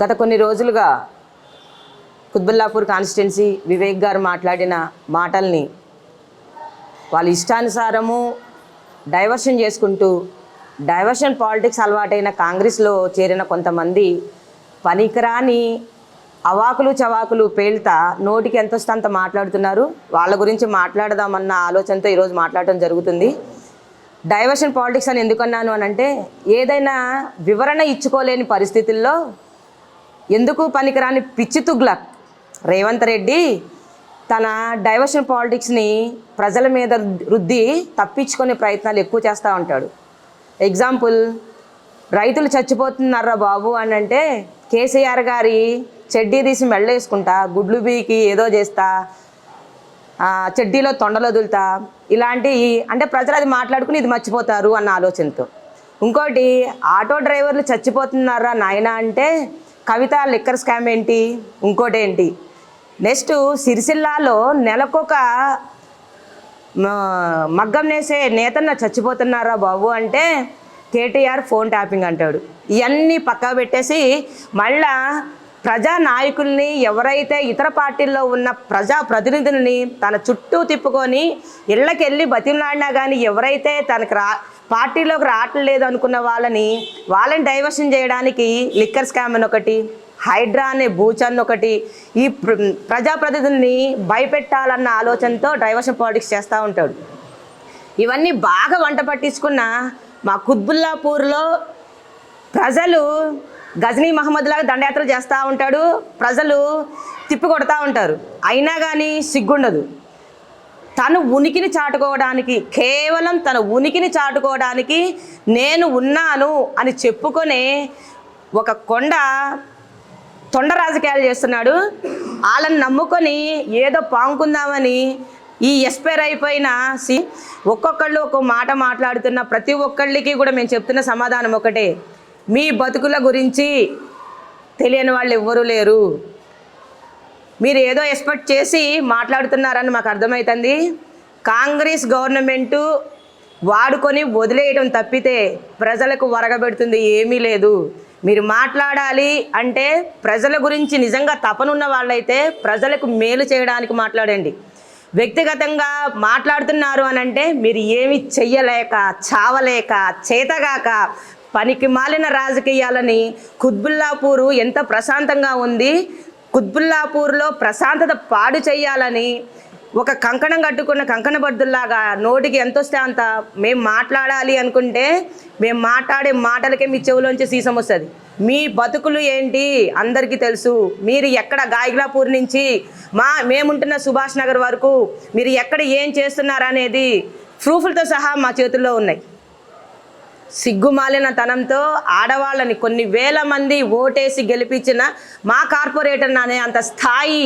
గత కొన్ని రోజులుగా కుత్బుల్లాపూర్ కాన్స్టిట్యున్సీ వివేక్ గారు మాట్లాడిన మాటల్ని వాళ్ళ ఇష్టానుసారము డైవర్షన్ చేసుకుంటూ డైవర్షన్ పాలిటిక్స్ అలవాటైన కాంగ్రెస్లో చేరిన కొంతమంది పనికిరాని అవాకులు చవాకులు పేల్తా నోటికి ఎంత వస్తే అంత మాట్లాడుతున్నారు. వాళ్ళ గురించి మాట్లాడదామన్న ఆలోచనతో ఈరోజు మాట్లాడటం జరుగుతుంది. డైవర్షన్ పాలిటిక్స్ అని ఎందుకన్నాను అని అంటే, ఏదైనా వివరణ ఇచ్చుకోలేని పరిస్థితుల్లో ఎందుకు పనికిరాని పిచ్చి తుగ్లక్ రేవంత్ రెడ్డి తన డైవర్షన్ పాలిటిక్స్ని ప్రజల మీద రుద్ది తప్పించుకునే ప్రయత్నాలు ఎక్కువ చేస్తూ ఉంటాడు. ఎగ్జాంపుల్, రైతులు చచ్చిపోతున్నారా బాబు అని అంటే కేసీఆర్ గారి చెడ్డీ తీసి మెళ్ళేసుకుంటా, గుడ్లు బీకి ఏదో చేస్తా, చెడ్డీలో తొండలు వదులుతా, ఇలాంటి అంటే ప్రజలు అది మాట్లాడుకుని ఇది మర్చిపోతారు అన్న ఆలోచనతో. ఇంకోటి, ఆటో డ్రైవర్లు చచ్చిపోతున్నారా నాయనా అంటే కవిత లిక్కర్ స్కామ్ ఏంటి, ఇంకోటి ఏంటి. నెక్స్ట్, సిరిసిల్లాలో నెలకొక మగ్గం నేసే నేతన్న చచ్చిపోతున్నారా బాబు అంటే కేటీఆర్ ఫోన్ ట్యాపింగ్ అంటాడు. ఇవన్నీ పక్కా పెట్టేసి మళ్ళా ప్రజా నాయకుల్ని, ఎవరైతే ఇతర పార్టీల్లో ఉన్న ప్రజా ప్రతినిధులని తన చుట్టూ తిప్పుకొని ఇళ్ళకెళ్ళి బతిమలాడినా కానీ ఎవరైతే తనకు పార్టీలోకి రావట్లేదు అనుకున్న వాళ్ళని డైవర్షన్ చేయడానికి లిక్కర్ స్కామ్ అని ఒకటి, హైడ్రా అనే బూచ్ ఒకటి, ఈ ప్రజాప్రతినిధుల్ని భయపెట్టాలన్న ఆలోచనతో డైవర్షన్ పాలిటిక్స్ చేస్తూ ఉంటాడు. ఇవన్నీ బాగా వంట పట్టించుకున్న మా కుత్బుల్లాపూర్లో ప్రజలు గజనీ మహమ్మద్ లాగా దండయాత్ర చేస్తూ ఉంటాడు, ప్రజలు తిప్పి కొడతా ఉంటారు. అయినా కానీ సిగ్గుండదు. తను ఉనికిని చాటుకోవడానికి, కేవలం తన ఉనికిని చాటుకోవడానికి నేను ఉన్నాను అని చెప్పుకొనే ఒక తొండ రాజకీయాలు చేస్తున్నాడు. వాళ్ళని నమ్ముకొని ఏదో పాంకుందామని ఈ ఎస్పైర్ అయిపోయిన ఒక్కొక్కళ్ళు ఒక్కొక్క మాట మాట్లాడుతున్న ప్రతి ఒక్కళ్ళకి కూడా మేము చెప్తున్న సమాధానం ఒకటే, మీ బతుకుల గురించి తెలియని వాళ్ళు ఎవ్వరూ లేరు. మీరు ఏదో ఎక్స్పెక్ట్ చేసి మాట్లాడుతున్నారని మాకు అర్థమవుతుంది. కాంగ్రెస్ గవర్నమెంటు వాడుకొని వదిలేయడం తప్పితే ప్రజలకు వరగబెడుతుంది ఏమీ లేదు. మీరు మాట్లాడాలి అంటే ప్రజల గురించి నిజంగా తపనున్న వాళ్ళైతే ప్రజలకు మేలు చేయడానికి మాట్లాడండి. వ్యక్తిగతంగా మాట్లాడుతున్నారు అని అంటే మీరు ఏమి చెయ్యలేక, చావలేక, చేతగాక పనికి మాలిన రాజకీయాలని కుత్బుల్లాపూరు ఎంత ప్రశాంతంగా ఉంది, కుత్బుల్లాపూర్లో ప్రశాంతత పాడు చేయాలని ఒక కంకణం కట్టుకున్న కంకణబద్దుల్లాగా నోటికి ఎంత వస్తే అంత మేము మాట్లాడాలి అనుకుంటే మేము మాట్లాడే మాటలకే మీ చెవులోంచి సీసం వస్తుంది. మీ బతుకులు ఏంటి అందరికీ తెలుసు. మీరు ఎక్కడ గాయగ్లాపూర్ నుంచి మేముంటున్న సుభాష్ నగర్ వరకు మీరు ఎక్కడ ఏం చేస్తున్నారనేది ప్రూఫ్లతో సహా మా చేతుల్లో ఉన్నాయి. సిగ్గుమాలిన తనంతో ఆడవాళ్ళని కొన్ని వేల మంది ఓటేసి గెలిపించిన మా కార్పొరేటర్ అనే అంత స్థాయి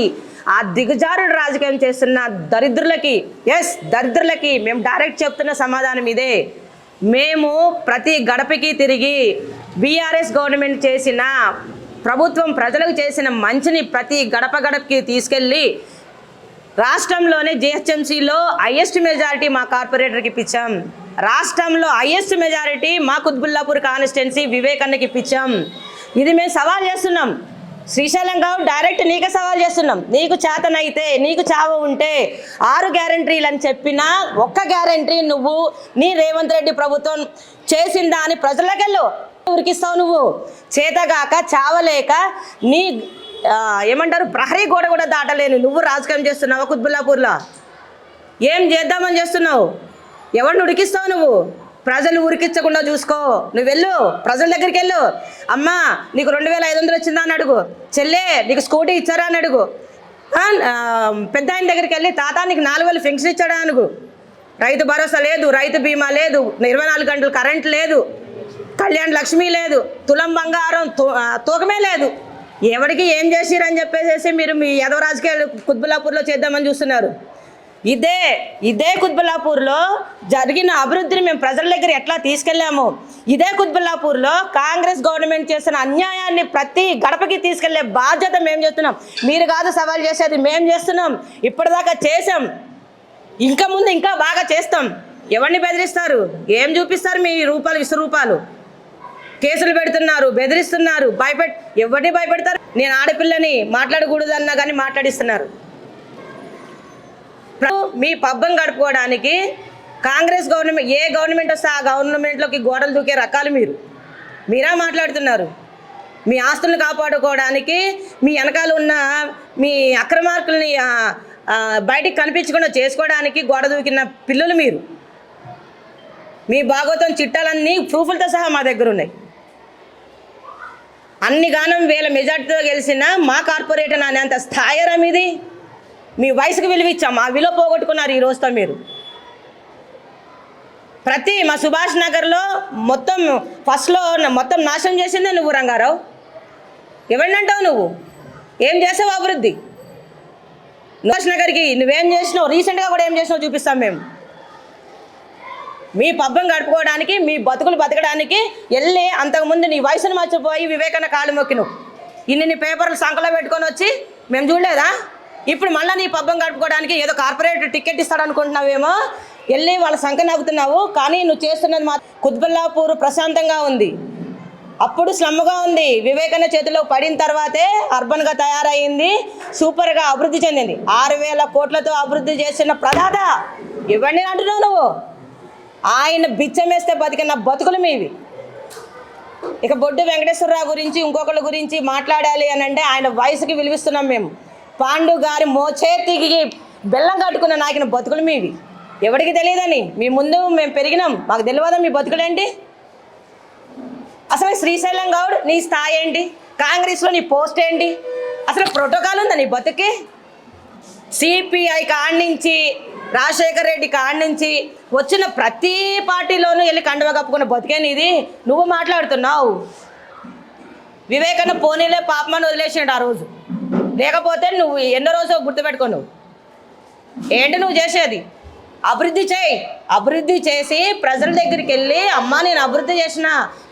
ఆ దిగజారుడు రాజకీయం చేస్తున్న దరిద్రులకి మేము డైరెక్ట్ చెప్తున్న సమాధానం ఇదే. మేము ప్రతి గడపకి తిరిగి బీఆర్ఎస్ గవర్నమెంట్ చేసిన, ప్రభుత్వం ప్రజలకు చేసిన మంచిని ప్రతి గడపకి తీసుకెళ్ళి రాష్ట్రంలోనే జిహెచ్ఎంసీలో హైయెస్ట్ మెజారిటీ మా కార్పొరేటర్కి ఇప్పించాం. రాష్ట్రంలో హైయెస్ట్ మెజారిటీ మా కుత్బుల్లాపూర్ కాన్స్టిట్యున్సీ వివేక్ అన్నకి ఇప్పించాం. ఇది మేము సవాల్ చేస్తున్నాం. శ్రీశైలం గారు డైరెక్ట్ నీకే సవాల్ చేస్తున్నాం. నీకు చేతనైతే, నీకు చావ ఉంటే 6 గ్యారంటీలు అని చెప్పినా ఒక్క గ్యారంటీ నువ్వు నీ రేవంత్ రెడ్డి ప్రభుత్వం చేసిందా అని ప్రజలకెళ్ళు ఉరికిస్తావు. నువ్వు చేతగాక, చావలేక, నీ ఏమంటారు ప్రహరీ గోడ కూడా దాటలేను నువ్వు రాజకీయం చేస్తున్నావు. కుత్బుల్లాపూర్లో ఏం చేద్దామని చేస్తున్నావు? ఎవరిని ఉడికిస్తావు నువ్వు? ప్రజలు ఉరికించకుండా చూసుకో. నువ్వు వెళ్ళు, ప్రజల దగ్గరికి వెళ్ళు. అమ్మా నీకు 2500 వచ్చిందా అని అడుగు. చెల్లే నీకు స్కూటీ ఇచ్చారా అని అడుగు. పెద్ద ఆయన దగ్గరికి వెళ్ళి తాత నీకు 4000 పెన్షన్ ఇచ్చాడా అనుగు. రైతు భరోసా లేదు, రైతు బీమా లేదు, 24 గంటలు కరెంట్ లేదు, కళ్యాణ లక్ష్మి లేదు, తులం బంగారం తూకమే లేదు. ఎవరికి ఏం చేసిరని చెప్పేసి మీరు మీ యాదవ రాజకీయాలు కుత్బుల్లాపూర్లో చేద్దామని చూస్తున్నారు. ఇదే కుత్బుల్లాపూర్లో జరిగిన అభివృద్ధిని మేము ప్రజల దగ్గర ఎట్లా తీసుకెళ్ళాము, ఇదే కుత్బుల్లాపూర్లో కాంగ్రెస్ గవర్నమెంట్ చేసిన అన్యాయాన్ని ప్రతి గడపకి తీసుకెళ్లే బాధ్యత మేము చేస్తున్నాం. మీరు కాదు సవాల్ చేసేది, మేము చేస్తున్నాం. ఇప్పటిదాకా చేసాం, ఇంకా ముందు ఇంకా బాగా చేస్తాం. ఎవరిని బెదిరిస్తారు? ఏం చూపిస్తారు? మీ రూపాలు విశ్వరూపాలు. కేసులు పెడుతున్నారు, బెదిరిస్తున్నారు, ఎవరిని భయపెడతారు? నేను ఆడపిల్లని మాట్లాడకూడదన్నా కానీ మాట్లాడిస్తున్నారు. మీ పబ్బం గడుపుకోవడానికి కాంగ్రెస్ గవర్నమెంట్, ఏ గవర్నమెంట్ వస్తే ఆ గవర్నమెంట్లోకి గోడలు దూకే రకాలు మీరా మాట్లాడుతున్నారు. మీ ఆస్తులను కాపాడుకోవడానికి మీ వెనకాల ఉన్న మీ అక్రమార్కుల్ని బయటికి కనిపించకుండా చేసుకోవడానికి గోడ దూకిన పిల్లలు మీరు. మీ భాగవతం చిట్టాలన్నీ ప్రూఫ్లతో సహా మా దగ్గర ఉన్నాయి. అన్ని గానం వేల మెజార్టీతో గెలిచిన మా కార్పొరేటర్ అనేంత స్థాయిరా మీది. మీ వయసుకు విలువ ఇచ్చాం, ఆ విలువ పోగొట్టుకున్నారు ఈ రోజుతో మీరు. మా సుభాష్ నగర్లో మొత్తం ఫస్ట్లో మొత్తం నాశనం చేసిందే నువ్వు రంగారావు. ఎవరినంటావు నువ్వు? ఏం చేసావు అభివృద్ధి? సుభాష్ నగర్కి నువ్వేం చేసినావు? రీసెంట్గా కూడా ఏం చేసినావు చూపిస్తాం మేము. మీ పబ్బం గడుపుకోవడానికి, మీ బతుకులు బతకడానికి వెళ్ళి అంతకుముందు నీ వయసును మర్చిపోయి వివేకానంద కాళ్ళు మొక్కిను. ఇన్ని పేపర్లు సంకలో పెట్టుకొని వచ్చి మేము చూడలేదా? ఇప్పుడు మళ్ళీ నీ పబ్బం గడుపుకోవడానికి ఏదో కార్పొరేట్ టికెట్ ఇస్తాడు అనుకుంటున్నావేమో, వెళ్ళి వాళ్ళ సంఖ నవ్వుతున్నావు. కానీ నువ్వు చేస్తున్నది మా కుత్బుల్లాపూర్ ప్రశాంతంగా ఉంది, అప్పుడు స్లమ్గా ఉంది. వివేకానంద చేతిలో పడిన తర్వాతే అర్బన్గా తయారైంది, సూపర్గా అభివృద్ధి చెందింది. 6,000 కోట్లతో అభివృద్ధి చేసిన ప్రదాత ఇవన్నీ అంటున్నావు నువ్వు. ఆయన బిచ్చమేస్తే బతికిన బతుకులు మీవి. ఇక బొడ్డు వెంకటేశ్వరరావు గురించి ఇంకొకళ్ళ గురించి మాట్లాడాలి అని అంటే ఆయన వయసుకి విలువిస్తున్నాం మేము. పాండు గారి మోచేతికి బెల్లం కట్టుకున్న నాకిన బతుకులు మీవి. ఎవరికి తెలియదని మీ ముందు మేము పెరిగినాం, మాకు తెలియదా మీ బతుకులేంటి? అసలు శ్రీశైలం గౌడ్ నీ స్థాయి ఏంటి? కాంగ్రెస్లో నీ పోస్ట్ ఏంటి? అసలు ప్రోటోకాల్ ఉందా నీ బతుకి? సిపిఐ కాడి నుంచి, రాజశేఖర్ రెడ్డి కాడి నుంచి వచ్చిన ప్రతి పార్టీలోనూ వెళ్ళి కండువ కప్పుకున్న బతికేని ఇది. నువ్వు మాట్లాడుతున్నావు. వివేకానంద పోనీలే పాపమని వదిలేసినాడు ఆ రోజు, లేకపోతే నువ్వు ఎన్నో రోజు గుర్తుపెట్టుకో. నువ్వు ఏంటి నువ్వు చేసేది? అభివృద్ధి చేయి. అభివృద్ధి చేసి ప్రజల దగ్గరికి వెళ్ళి, అమ్మా నేను అభివృద్ధి చేసిన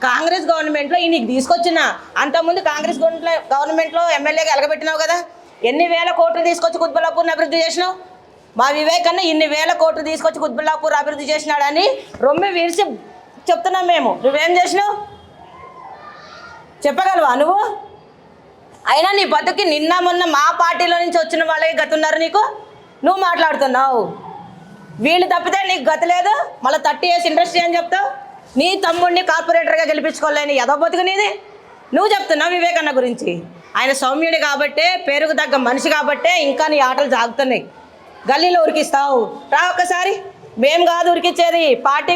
కాంగ్రెస్ గవర్నమెంట్లో ఈ నీకు తీసుకొచ్చిన. అంతకుముందు కాంగ్రెస్ గవర్నమెంట్లో ఎమ్మెల్యేగా ఎలగబెట్టినావు కదా, ఎన్ని వేల కోట్లు తీసుకొచ్చి కుత్బుల్లాపూర్ని అభివృద్ధి చేసినావు. మా వివేకన్న ఇన్ని వేల కోట్లు తీసుకొచ్చి కుత్బుల్లాపూర్ అభివృద్ధి చేసినాడని రొమ్మె విరిచి చెప్తున్నాం మేము. నువ్వేం చేసినావు చెప్పగలవా నువ్వు? అయినా నీ బతుకి నిన్న మొన్న మా పార్టీలో నుంచి వచ్చిన వాళ్ళకి గతున్నారు నీకు. నువ్వు మాట్లాడుతున్నావు. వీళ్ళు తప్పితే నీకు గతి లేదు. మళ్ళీ 30 years ఇండస్ట్రీ అని చెప్తావు. నీ తమ్ముడిని కార్పొరేటర్గా గెలిపించుకోలేని ఎదో బతుకు నీది. నువ్వు చెప్తున్నావు వివేకన్న గురించి. ఆయన సౌమ్యుడి కాబట్టే, పేరుకు తగ్గ మనిషి కాబట్టే ఇంకా నీ ఆటలు సాగుతున్నాయి. గల్లీలో ఉరికిస్తావు. రా ఒక్కసారి. మేము కాదు ఉరికిచ్చేది, పార్టీ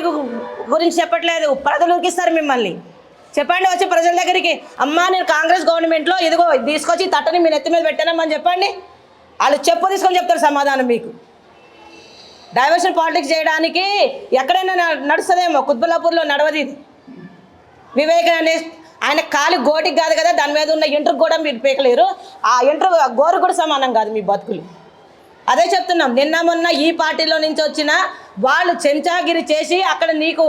గురించి చెప్పట్లేదు, ప్రజలు ఉరికిస్తారు మిమ్మల్ని. చెప్పండి వచ్చి ప్రజల దగ్గరికి, అమ్మా నేను కాంగ్రెస్ గవర్నమెంట్లో ఇదిగో తీసుకొచ్చి తట్టని మీ నెత్తి మీద పెట్టానమ్మని చెప్పండి. వాళ్ళు చెప్పు తీసుకొని చెప్తారు సమాధానం మీకు. డైవర్షన్ పాలిటిక్స్ చేయడానికి ఎక్కడైనా నడుస్తుందేమో, కుత్బుల్లాపూర్లో నడవది ఇది. వివేకానంద ఆయన కాలి గోటికి కాదు కదా, దాని మీద ఉన్న ఇంటర్కి కూడా మీరు పీకలేరు. ఆ ఇంటర్ గోరు కూడా సమానం కాదు మీ బతుకులు. అదే చెప్తున్నాం. నిన్న మొన్న ఈ పార్టీలో నుంచి వచ్చిన వాళ్ళు చెంచాగిరి చేసి అక్కడ నీకు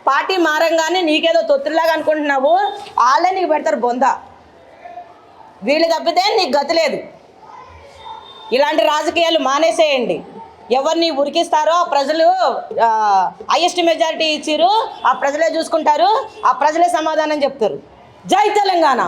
పార్టీ మారంగానే నీకేదో తొత్తులాగా అనుకుంటున్నావు. వాళ్ళే నీకు పెడతారు బొంద. వీళ్ళు తప్పితే నీకు గతి లేదు. ఇలాంటి రాజకీయాలు మానేసేయండి. ఎవరిని ఉరికిస్తారో ప్రజలు హైయెస్ట్ మెజారిటీ ఇచ్చిరు, ఆ ప్రజలే చూసుకుంటారు, ఆ ప్రజలే సమాధానం చెప్తారు. జై తెలంగాణ.